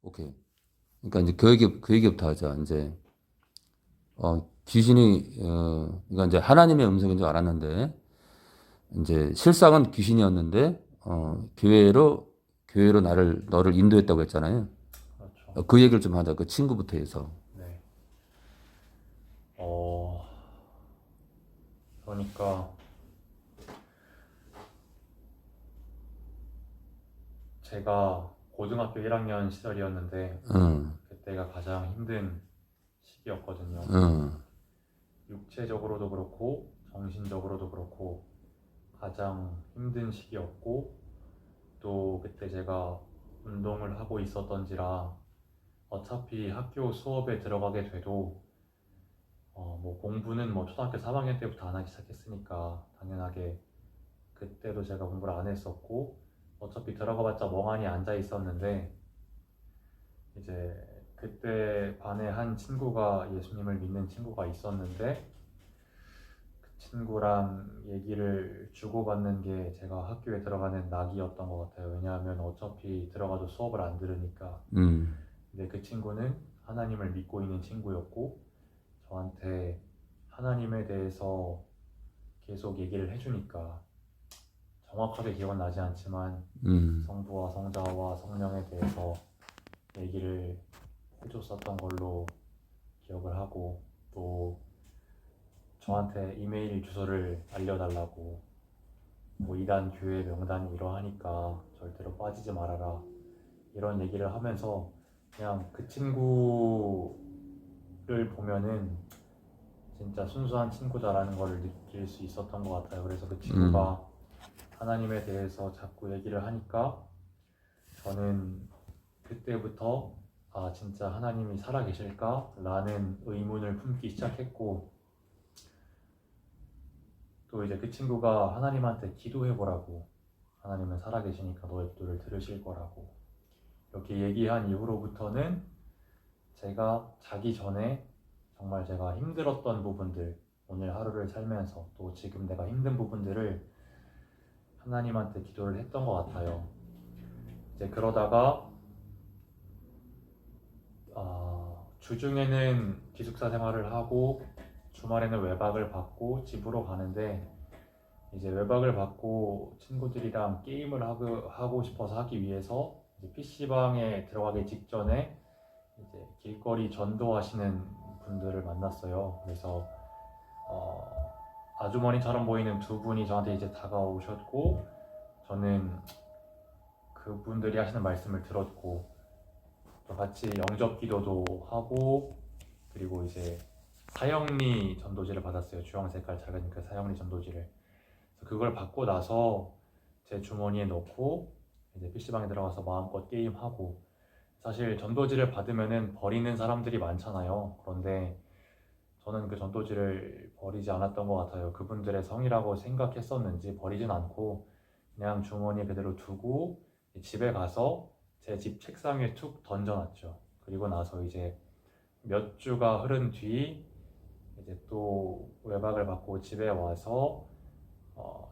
오케이. 그러니까 이제 그 얘기부터 하자. 이제 귀신이 그러니까 이제 하나님의 음성인 줄 알았는데 이제 실상은 귀신이었는데 교회로 너를 인도했다고 했잖아요. 그렇죠. 그 얘기를 좀 하자. 그 친구부터 해서. 네. 어, 그러니까 제가 고등학교 1학년 시절이었는데 어, 그때가 가장 힘든 시기였거든요. 어, 육체적으로도 그렇고 정신적으로도 그렇고 가장 힘든 시기였고, 또 그때 제가 운동을 하고 있었던지라 어차피 학교 수업에 들어가게 돼도 뭐 공부는 뭐 초등학교 3학년 때부터 안 하기 시작했으니까 당연하게 그때도 제가 공부를 안 했었고, 어차피 들어가봤자 멍하니 앉아 있었는데, 이제 그때 반에 한 친구가 예수님을 믿는 친구가 있었는데, 그 친구랑 얘기를 주고받는 게 제가 학교에 들어가는 낙이었던 것 같아요. 왜냐하면 어차피 들어가도 수업을 안 들으니까. 음, 근데 그 친구는 하나님을 믿고 있는 친구였고, 저한테 하나님에 대해서 계속 얘기를 해주니까, 정확하게 기억은 나지 않지만 음, 성부와 성자와 성령에 대해서 얘기를 해줬었던 걸로 기억을 하고, 또 저한테 이메일 주소를 알려달라고, 뭐 이단 교회 명단이 이러하니까 절대로 빠지지 말아라, 이런 얘기를 하면서 그냥 그 친구를 보면은 진짜 순수한 친구다라는 걸 느낄 수 있었던 것 같아요. 그래서 그 음, 친구가 하나님에 대해서 자꾸 얘기를 하니까 저는 그때부터 아, 진짜 하나님이 살아계실까? 라는 의문을 품기 시작했고, 또 이제 그 친구가 하나님한테 기도해보라고, 하나님은 살아계시니까 너의 기도를 들으실 거라고 이렇게 얘기한 이후로부터는 제가 자기 전에 정말 제가 힘들었던 부분들, 오늘 하루를 살면서 또 지금 내가 힘든 부분들을 하나님한테 기도를 했던 것 같아요. 이제 그러다가 주중에는 기숙사 생활을 하고 주말에는 외박을 받고 집으로 가는데, 이제 외박을 받고 친구들이랑 게임을 하고 싶어서 하기 위해서 PC방에 들어가기 직전에 이제 길거리 전도하시는 분들을 만났어요. 그래서 어, 아주머니처럼 보이는 두 분이 저한테 이제 다가오셨고, 저는 그분들이 하시는 말씀을 들었고, 또 같이 영접 기도도 하고, 그리고 이제 사형리 전도지를 받았어요. 주황 색깔 작은 그 사형리 전도지를. 그걸 받고 나서 제 주머니에 넣고 이제 PC방에 들어가서 마음껏 게임하고, 사실 전도지를 받으면은 버리는 사람들이 많잖아요. 그런데 저는 그 전도지를 버리지 않았던 것 같아요. 그분들의 성이라고 생각했었는지 버리진 않고 그냥 주머니에 그대로 두고 집에 가서 제 집 책상 위에 툭 던져놨죠. 그리고 나서 이제 몇 주가 흐른 뒤 이제 또 외박을 받고 집에 와서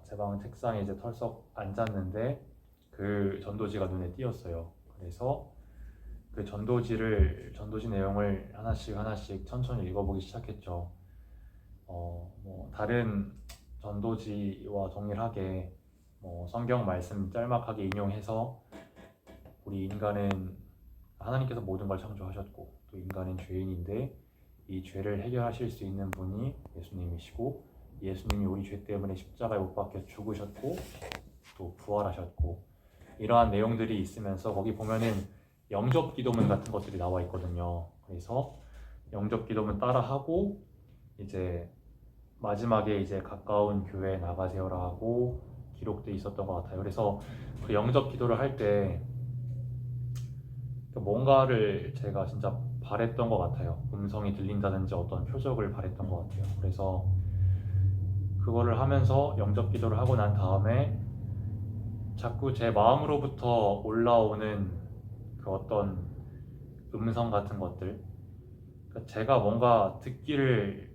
제 방 책상에 이제 털썩 앉았는데 그 전도지가 눈에 띄었어요. 그래서 그 전도지 내용을 하나씩 하나씩 천천히 읽어보기 시작했죠. 뭐 다른 전도지와 동일하게 뭐 성경 말씀 짤막하게 인용해서 우리 인간은 하나님께서 모든 걸 창조하셨고 또 인간은 죄인인데 이 죄를 해결하실 수 있는 분이 예수님이시고, 예수님이 우리 죄 때문에 십자가에 못 박혀 죽으셨고 또 부활하셨고, 이러한 내용들이 있으면서 거기 보면은 영접 기도문 같은 것들이 나와 있거든요. 그래서 영접 기도문 따라하고 이제 마지막에 이제 가까운 교회에 나가세요라 하고 기록돼 있었던 것 같아요. 그래서 그 영접 기도를 할 때 뭔가를 제가 진짜 바랬던 것 같아요. 음성이 들린다든지 어떤 표적을 바랬던 것 같아요. 그래서 그거를 하면서 영접 기도를 하고 난 다음에 자꾸 제 마음으로부터 올라오는 그 어떤 음성 같은 것들, 그러니까 제가 뭔가 듣기를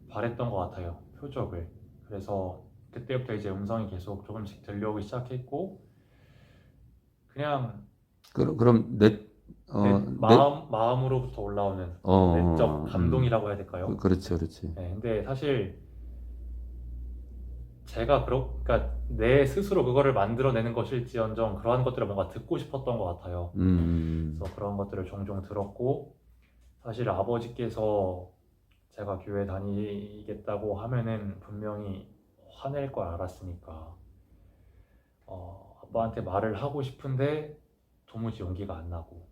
바랬던 것 같아요. 표적을. 그래서 그때부터 이제 음성이 계속 조금씩 들려오기 시작했고, 그냥 그럼 마음으로부터 올라오는 어, 내적 감동이라고 해야 될까요? 그렇지, 그렇지. 네, 근데 사실 제가 그러니까 내 스스로 그거를 만들어내는 것일지언정 그러한 것들을 뭔가 듣고 싶었던 것 같아요. 그래서 그런 것들을 종종 들었고, 사실 아버지께서 제가 교회 다니겠다고 하면은 분명히 화낼 걸 알았으니까 아빠한테 말을 하고 싶은데 도무지 용기가 안 나고,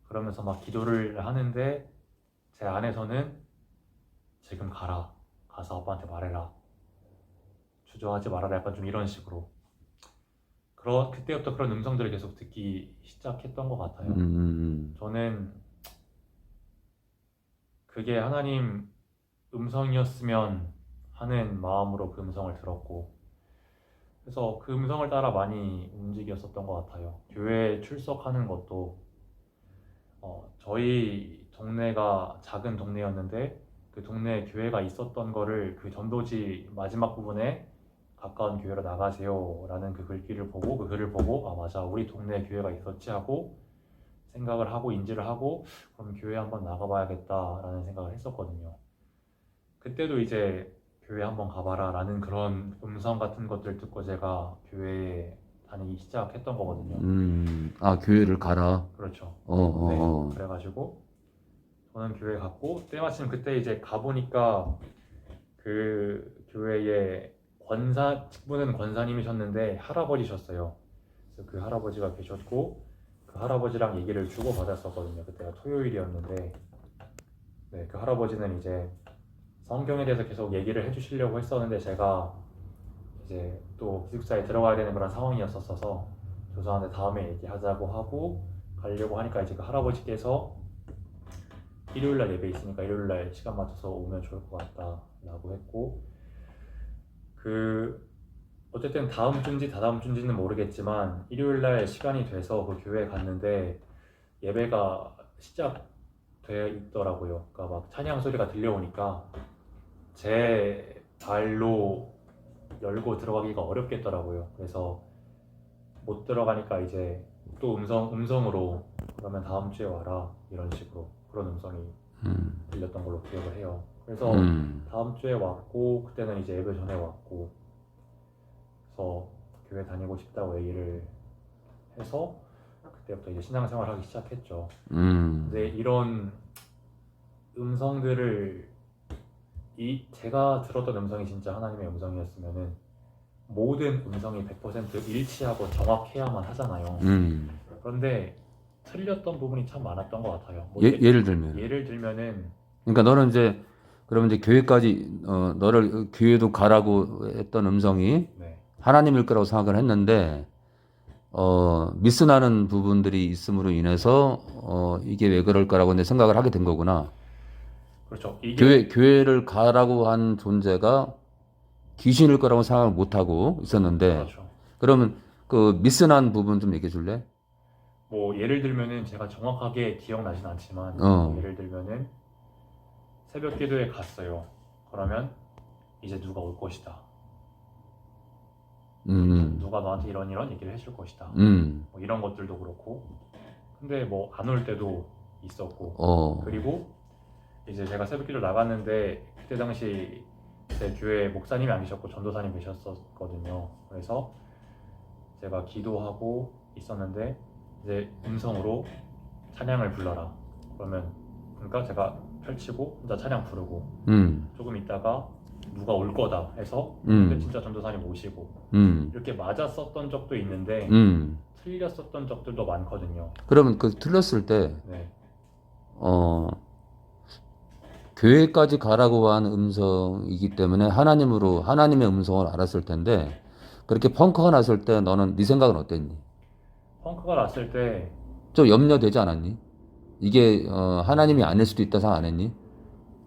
그러면서 막 기도를 하는데 제 안에서는 지금 가서 아빠한테 말해라, 주저하지 말아라, 약간 좀 이런 식으로 그때부터 그런 음성들을 계속 듣기 시작했던 것 같아요. 저는 그게 하나님 음성이었으면 하는 마음으로 그 음성을 들었고, 그래서 그 음성을 따라 많이 움직였었던 것 같아요. 교회에 출석하는 것도 저희 동네가 작은 동네였는데 그 동네에 교회가 있었던 거를 그 전도지 마지막 부분에 가까운 교회로 나가세요 라는 그 글귀를 보고, 그 글을 보고 아 맞아, 우리 동네에 교회가 있었지 하고 생각을 하고 인지를 하고, 그럼 교회 한번 나가봐야겠다 라는 생각을 했었거든요. 그때도 이제 교회 한번 가봐라 라는 그런 음성 같은 것들 듣고 제가 교회에 다니기 시작했던 거거든요. 교회를 가라. 그렇죠. 어. 그래가지고 저는 교회 갔고, 때마침 그때 이제 가보니까 그 교회에 직분은 권사님이셨는데 할아버지셨어요. 그래서 그 할아버지가 계셨고, 그 할아버지랑 얘기를 주고받았었거든요. 그때가 토요일이었는데, 네, 그 할아버지는 이제 성경에 대해서 계속 얘기를 해주시려고 했었는데 제가 이제 또 기숙사에 들어가야 되는 그런 상황이었어서 조사한테 다음에 얘기하자고 하고 가려고 하니까 이제 그 할아버지께서 일요일날 예배 있으니까 일요일날 시간 맞춰서 오면 좋을 것 같다 라고 했고, 어쨌든 다음 주인지 다다음 주인지는 모르겠지만 일요일날 시간이 돼서 그 교회에 갔는데 예배가 시작되어 있더라고요. 그러니까 막 찬양 소리가 들려오니까 제 발로 열고 들어가기가 어렵겠더라고요. 그래서 못 들어가니까 이제 또 음성으로 그러면 다음 주에 와라 이런 식으로 그런 음성이 들렸던 걸로 기억을 해요. 그래서 다음 주에 왔고, 그때는 이제 예배 전에 왔고, 그래서 교회 다니고 싶다고 얘기를 해서 그때부터 이제 신앙생활을 하기 시작했죠. 근데 이런 음성들을 제가 들었던 음성이 진짜 하나님의 음성이었으면은 모든 음성이 100% 일치하고 정확해야만 하잖아요. 그런데 틀렸던 부분이 참 많았던 것 같아요. 예를 들면. 예를 들면은, 그러니까 너는 이제 그러면 이제 교회까지 너를 교회도 가라고 했던 음성이 네, 하나님일 거라고 생각을 했는데 미스나는 부분들이 있음으로 인해서 이게 왜 그럴까라고 내 생각을 하게 된 거구나. 그렇죠. 교회를 가라고 한 존재가 귀신일 거라고 생각을 못 하고 있었는데, 그렇죠. 그러면 그 미스난 부분 좀 얘기해 줄래? 뭐 예를 들면은 제가 정확하게 기억나진 않지만 예를 들면은 새벽 기도에 갔어요. 그러면 이제 누가 올 것이다. 누가 너한테 이런 얘기를 해줄 것이다. 뭐 이런 것들도 그렇고, 근데 뭐 안 올 때도 있었고, 그리고 이제 제가 새벽 기도 나갔는데 그때 당시 제 교회 목사님이 안 계셨고 전도사님 계셨었거든요. 그래서 제가 기도하고 있었는데 이제 음성으로 찬양을 불러라. 그러니까 제가 펼치고 혼자 찬양 부르고 조금 있다가 누가 올 거다 해서 근데 진짜 전도사님 오시고 이렇게 맞았었던 적도 있는데 틀렸었던 적들도 많거든요. 그러면 그 틀렸을 때 네. 교회까지 가라고 한 음성이기 때문에 하나님의 음성을 알았을 텐데, 그렇게 펑크가 났을 때 너는 네 생각은 어땠니? 펑크가 났을 때 좀 염려되지 않았니? 이게 하나님이 아닐 수도 있다 생각 안 했니?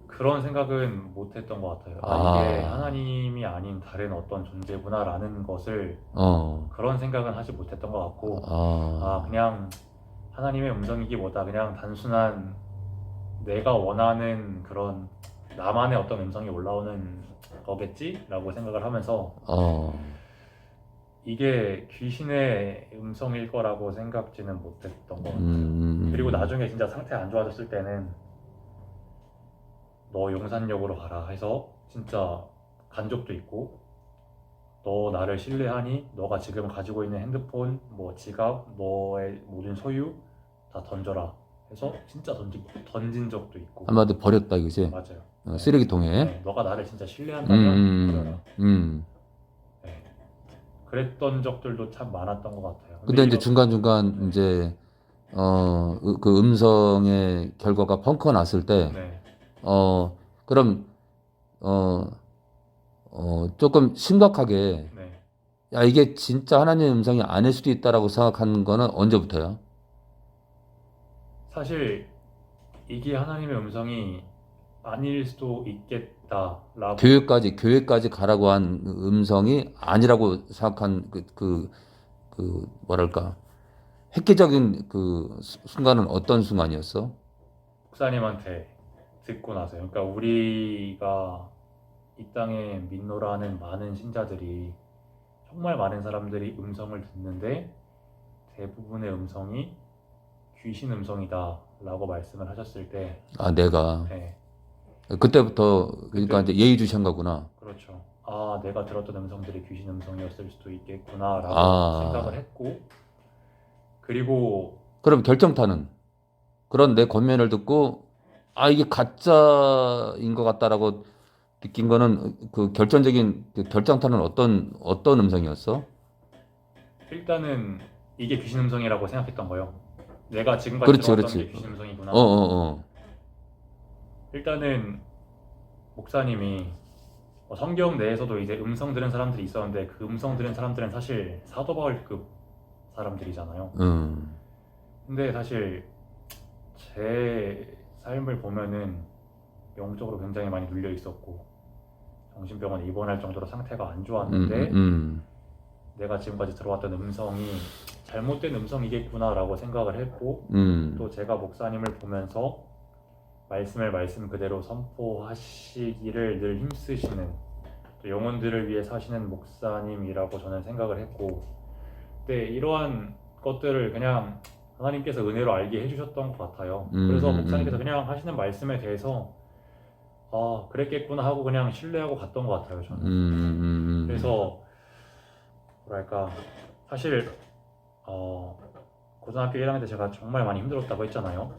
그런 생각은 못 했던 것 같아요. 이게 하나님이 아닌 다른 어떤 존재구나라는 것을 그런 생각은 하지 못했던 것 같고, 그냥 하나님의 음성이기보다 그냥 단순한 내가 원하는 그런 나만의 어떤 음성이 올라오는 거겠지라고 생각을 하면서 이게 귀신의 음성일 거라고 생각지는 못했던 것 같아요. 그리고 나중에 진짜 상태 안 좋아졌을 때는 너 용산역으로 가라 해서 진짜 간 적도 있고, 너 나를 신뢰하니 너가 지금 가지고 있는 핸드폰, 뭐 지갑, 너의 모든 소유 다 던져라 해서 진짜 던진 적도 있고. 한마디로 버렸다 이거지. 맞아요. 쓰레기통에. 네, 너가 나를 진짜 신뢰한다면 버려라. 네. 그랬던 적들도 참 많았던 것 같아요. 근데 이제 이런- 중간중간 이제 그 음성의 결과가 펑크가 났을 때 네, 그럼 조금 심각하게 네. 야 이게 진짜 하나님의 음성이 아닐 수도 있다라고 생각하는 거는 언제부터요? 사실 이게 하나님의 음성이 아닐 수도 있겠다라고. 교회까지 가라고 한 음성이 아니라고 생각한 그 뭐랄까 획기적인 그 순간은 어떤 순간이었어? 목사님한테 듣고 나서요. 그러니까 우리가 이 땅에 믿노라는 많은 신자들이, 정말 많은 사람들이 음성을 듣는데 대부분의 음성이 귀신 음성이다 라고 말씀을 하셨을 때, 아 내가 네, 그때부터 그러니까 그때- 이제 예의주시한 거구나. 그렇죠. 아, 내가 들었던 음성들이 귀신 음성이었을 수도 있겠구나 라고 아. 생각을 했고, 그리고 그럼 결정타는 그런 내 권면을 듣고 아 이게 가짜인 것 같다라고 느낀 거는 그 결정적인 그 결정타는 어떤 음성이었어? 일단은 이게 귀신 음성이라고 생각했던 거예요. 내가 지금까지 그렇지, 들어왔던 그렇지. 게 귀신 음성이구나. 어. 일단은 목사님이 성경 내에서도 이제 음성 들은 사람들이 있었는데, 그 음성 들은 사람들은 사실 사도 바울급 사람들이잖아요. 근데 사실 제 삶을 보면은 영적으로 굉장히 많이 눌려 있었고 정신병원에 입원할 정도로 상태가 안 좋았는데, 내가 지금까지 들어왔던 음성이 잘못된 음성이겠구나라고 생각을 했고, 또 제가 목사님을 보면서 말씀 그대로 선포하시기를 늘 힘쓰시는, 또 영혼들을 위해 사시는 목사님이라고 저는 생각을 했고, 근데 이러한 것들을 그냥 하나님께서 은혜로 알게 해주셨던 것 같아요. 그래서 목사님께서 그냥 하시는 말씀에 대해서 아, 그랬겠구나 하고 그냥 신뢰하고 갔던 것 같아요, 저는. 그래서 뭐랄까, 사실 고등학교 1학년 때 제가 정말 많이 힘들었다고 했잖아요.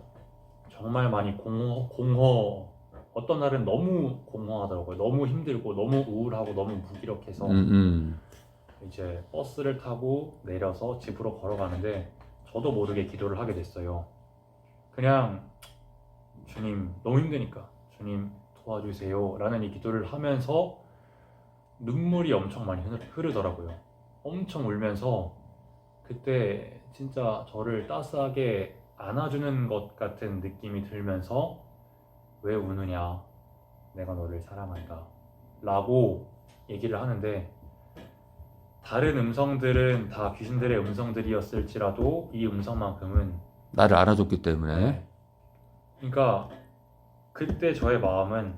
정말 많이 공허, 어떤 날은 너무 공허하더라고요. 너무 힘들고 너무 우울하고 너무 무기력해서 이제 버스를 타고 내려서 집으로 걸어가는데 저도 모르게 기도를 하게 됐어요. 그냥 주님 너무 힘드니까 주님 도와주세요 라는 이 기도를 하면서 눈물이 엄청 많이 흐르더라고요. 엄청 울면서 그때 진짜 저를 따스하게 안아주는 것 같은 느낌이 들면서, 왜 우느냐, 내가 너를 사랑한다 라고 얘기를 하는데, 다른 음성들은 다 귀신들의 음성들이었을지라도 이 음성만큼은 나를 알아줬기 때문에. 네. 그러니까 그때 저의 마음은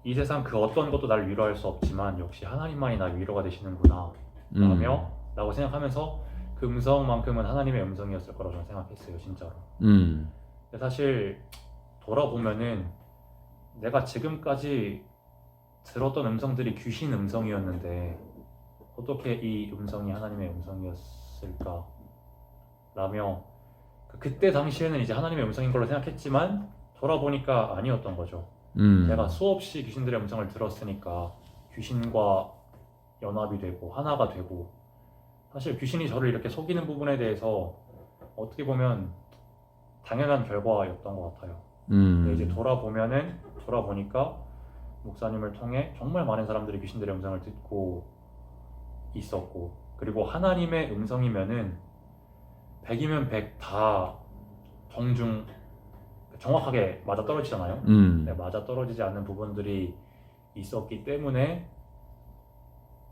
이 세상 그 어떤 것도 나를 위로할 수 없지만 역시 하나님만이 나 위로가 되시는구나 라고 생각하면서 그 음성만큼은 하나님의 음성이었을 거라고 저는 생각했어요, 진짜로. 근데 사실 돌아보면은 내가 지금까지 들었던 음성들이 귀신 음성이었는데 어떻게 이 음성이 하나님의 음성이었을까 라며, 그때 당시에는 이제 하나님의 음성인 걸로 생각했지만 돌아보니까 아니었던 거죠. 내가 수없이 귀신들의 음성을 들었으니까 귀신과 연합이 되고 하나가 되고, 사실 귀신이 저를 이렇게 속이는 부분에 대해서 어떻게 보면 당연한 결과였던 것 같아요. 근데 이제 돌아보니까 목사님을 통해 정말 많은 사람들이 귀신들의 음성을 듣고 있었고, 그리고 하나님의 음성이면은 100이면 100 다 정확하게 맞아떨어지잖아요. 네, 맞아떨어지지 않는 부분들이 있었기 때문에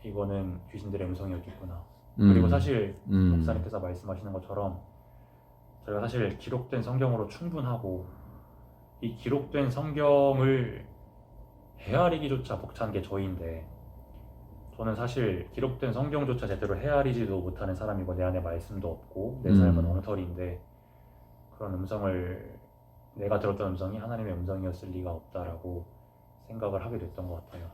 이거는 귀신들의 음성이었겠구나. 그리고 사실 목사님께서 말씀하시는 것처럼 저희가 사실 기록된 성경으로 충분하고, 이 기록된 성경을 헤아리기조차 벅찬 게 저희인데 저는 사실 기록된 성경조차 제대로 헤아리지도 못하는 사람이고 내 안에 말씀도 없고 내 음. 삶은 엉터리인데 그런 음성을 내가 들었던 음성이 하나님의 음성이었을 리가 없다라고 생각을 하게 됐던 것 같아요.